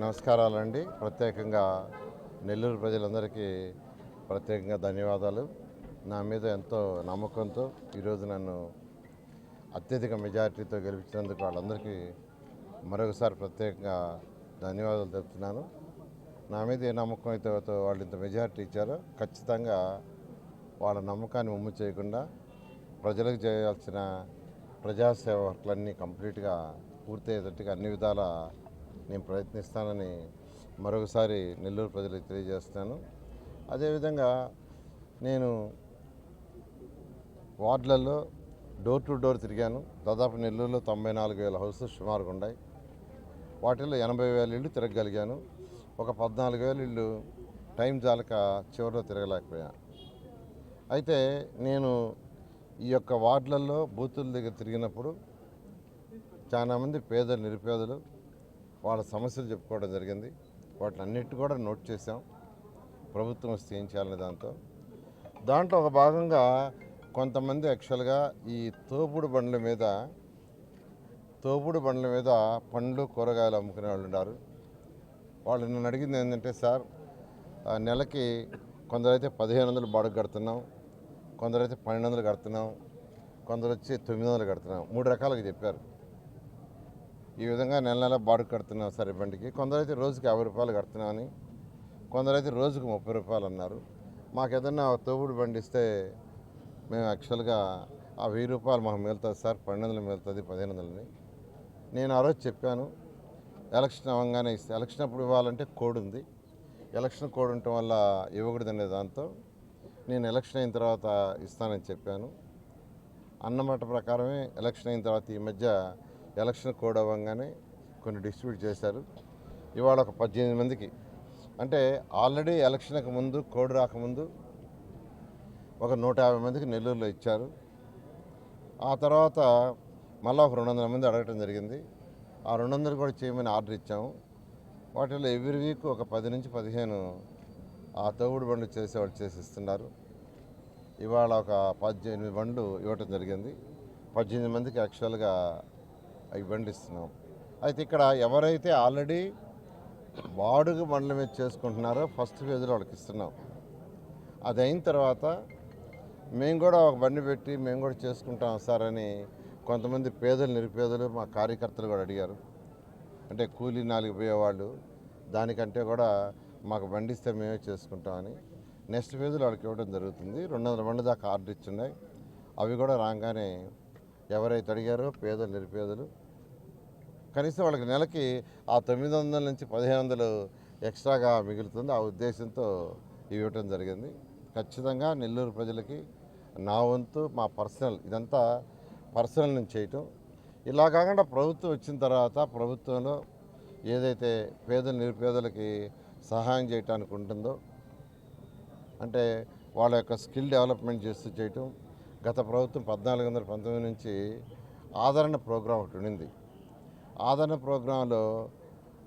నమస్కారాలండి. ప్రత్యేకంగా నెల్లూరు ప్రజలందరికీ ప్రత్యేకంగా ధన్యవాదాలు. నా మీద ఎంతో నమ్మకంతో ఈరోజు నన్ను అత్యధిక మెజారిటీతో గెలిపించినందుకు వాళ్ళందరికీ మరొకసారి ప్రత్యేకంగా ధన్యవాదాలు తెలుపుతున్నాను. నా మీద ఏ నమ్మకం అయితే వాళ్ళు ఇంత మెజారిటీ ఇచ్చారో ఖచ్చితంగా వాళ్ళ నమ్మకాన్ని ఉమ్ము చేయకుండా ప్రజలకు చేయాల్సిన ప్రజాసేవ వర్క్లన్నీ కంప్లీట్గా పూర్తయ్యేటట్టుగా అన్ని విధాల నేను ప్రయత్నిస్తానని మరొకసారి నెల్లూరు ప్రజలకు తెలియజేస్తున్నాను. అదేవిధంగా నేను వార్డులలో డోర్ టు డోర్ తిరిగాను. దాదాపు నెల్లూరులో 94,000 హౌసెస్ సుమారుగా ఉన్నాయి. వాటిల్లో 80,000 ఇళ్ళు తిరగగలిగాను. ఒక 14,000 ఇళ్ళు టైం చాలక చివరిలో తిరగలేకపోయాను. అయితే నేను ఈ యొక్క వార్డులలో బూతుల దగ్గర తిరిగినప్పుడు చాలామంది పేదలు నిరుపేదలు వాళ్ళ సమస్యలు చెప్పుకోవడం జరిగింది. వాటిని అన్నిటి కూడా నోట్ చేసాం. ప్రభుత్వం వస్తే ఏం చేయాలనే దాంట్లో ఒక భాగంగా కొంతమంది యాక్చువల్గా ఈ తోపుడు బండ్ల మీద పండ్లు కూరగాయలు అమ్ముకునే వాళ్ళు ఉన్నారు. వాళ్ళు నన్ను అడిగింది ఏంటంటే, సార్ నెలకి కొందరైతే 1,500 బాడుగ కడుతున్నాం, కొందరైతే 1,200 కడుతున్నాం, కొందరు వచ్చి 900 కడుతున్నాం, 3 రకాలుగా చెప్పారు. ఈ విధంగా నెల బాడుగ కడుతున్నాం సరే బండికి. కొందరైతే రోజుకి 50 రూపాయలు కడుతున్నామని, కొందరైతే రోజుకు 30 రూపాయలు అన్నారు. మాకు ఏదన్నా తోపుడు బండి ఇస్తే మేము యాక్చువల్గా ఆ 1000 రూపాయలు మాకు మిగులుతుంది సార్, 1,200 మిగులుతుంది, 1,500అని నేను ఆ రోజు చెప్పాను. ఎలక్షన్ అవ్వగానే ఇస్తే ఎలక్షన్ అప్పుడు ఇవ్వాలంటే కోడ్ ఉంది. ఎలక్షన్ కోడ్ ఉండటం వల్ల ఇవ్వకూడదనే దాంతో నేను ఎలక్షన్ అయిన తర్వాత ఇస్తానని చెప్పాను. అన్నమాట ప్రకారమే ఎలక్షన్ అయిన తర్వాత ఈ మధ్య ఎలక్షన్ కోడ్ అవ్వగానే కొన్ని డిస్ట్రిబ్యూట్ చేశారు. ఇవాళ ఒక 18 మందికి, అంటే ఆల్రెడీ ఎలక్షన్కి ముందు కోడ్ రాకముందు ఒక 150 మందికి నెల్లూరులో ఇచ్చారు. ఆ తర్వాత మళ్ళీ ఒక 200 మంది అడగటం జరిగింది. ఆ 200 కూడా చేయమని ఆర్డర్ ఇచ్చాము. వాటిలో ఎవ్రీ వీక్ ఒక 10 నుంచి 15 ఆ తోపుడు బండ్లు చేసేవాళ్ళు చేసి ఇస్తున్నారు. ఇవాళ ఒక 18 బండ్లు ఇవ్వటం జరిగింది. 18 మందికి యాక్చువల్గా అవి బండి ఇస్తున్నాం. అయితే ఇక్కడ ఎవరైతే ఆల్రెడీ బాడుగ బండ్ల మీద చేసుకుంటున్నారో ఫస్ట్ ఫేజ్లో వాళ్ళకి ఇస్తున్నాం. అది అయిన తర్వాత మేము కూడా ఒక బండి పెట్టి మేము కూడా చేసుకుంటాం సార్ అని కొంతమంది పేదలు నిరుపేదలు మా కార్యకర్తలు కూడా అడిగారు. అంటే కూలీ నాలుగు పోయేవాళ్ళు దానికంటే కూడా మాకు బండి ఇస్తే మేమే చేసుకుంటామని నెక్స్ట్ ఫేజ్లో వాళ్ళకి ఇవ్వడం జరుగుతుంది. 200 బండి దాకా ఆర్డర్ ఇచ్చున్నాయి. అవి కూడా రాగానే ఎవరైతే అడిగారో పేదలు నిరుపేదలు కనీసం వాళ్ళకి నెలకి ఆ 900 నుంచి 1,500 ఎక్స్ట్రాగా మిగులుతుంది. ఆ ఉద్దేశంతో ఇవ్వటం జరిగింది. ఖచ్చితంగా నెల్లూరు ప్రజలకి నా వంతు మా పర్సనల్ ఇదంతా పర్సనల్ నుంచి చేయటం. ఇలా కాకుండా ప్రభుత్వం వచ్చిన తర్వాత ప్రభుత్వంలో ఏదైతే పేదలు నిరుపేదలకి సహాయం చేయటానికి ఉంటుందో, అంటే వాళ్ళ యొక్క స్కిల్ డెవలప్మెంట్ చేస్తూ చేయటం. గత ప్రభుత్వం 1419 నుంచి ఆదరణ ప్రోగ్రాం ఒకటి ఉండింది. ఆదరణ ప్రోగ్రాంలో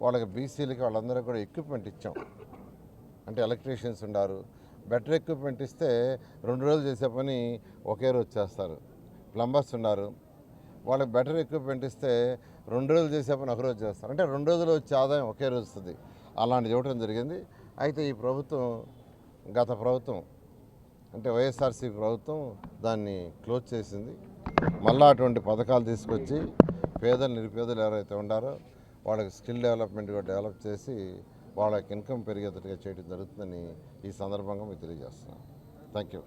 వాళ్ళకి బీసీలకి వాళ్ళందరూ కూడా ఎక్విప్మెంట్ ఇచ్చాం. అంటే ఎలక్ట్రీషియన్స్ ఉన్నారు, బెటర్ ఎక్విప్మెంట్ ఇస్తే 2 రోజులు చేసే పని ఒకే రోజు చేస్తారు. ప్లంబర్స్ ఉన్నారు, వాళ్ళకి బెటర్ ఎక్విప్మెంట్ ఇస్తే 2 రోజులు చేసే పని ఒక రోజు చేస్తారు. అంటే 2 రోజులు వచ్చే ఆదాయం ఒకే రోజు వస్తుంది. అలాంటిది ఇవ్వటం జరిగింది. అయితే ఈ ప్రభుత్వం గత ప్రభుత్వం అంటే వైఎస్ఆర్సీపీ ప్రభుత్వం దాన్ని క్లోజ్ చేసింది. మళ్ళీ అటువంటి పథకాలు తీసుకొచ్చి పేదలు నిరుపేదలు ఎవరైతే ఉన్నారో వాళ్ళకి స్కిల్ డెవలప్మెంట్ కూడా డెవలప్ చేసి వాళ్ళకి ఇన్కమ్ పెరిగేటట్టుగా చేయడం జరుగుతుందని ఈ సందర్భంగా మీకు తెలియజేస్తున్నాను. Thank you.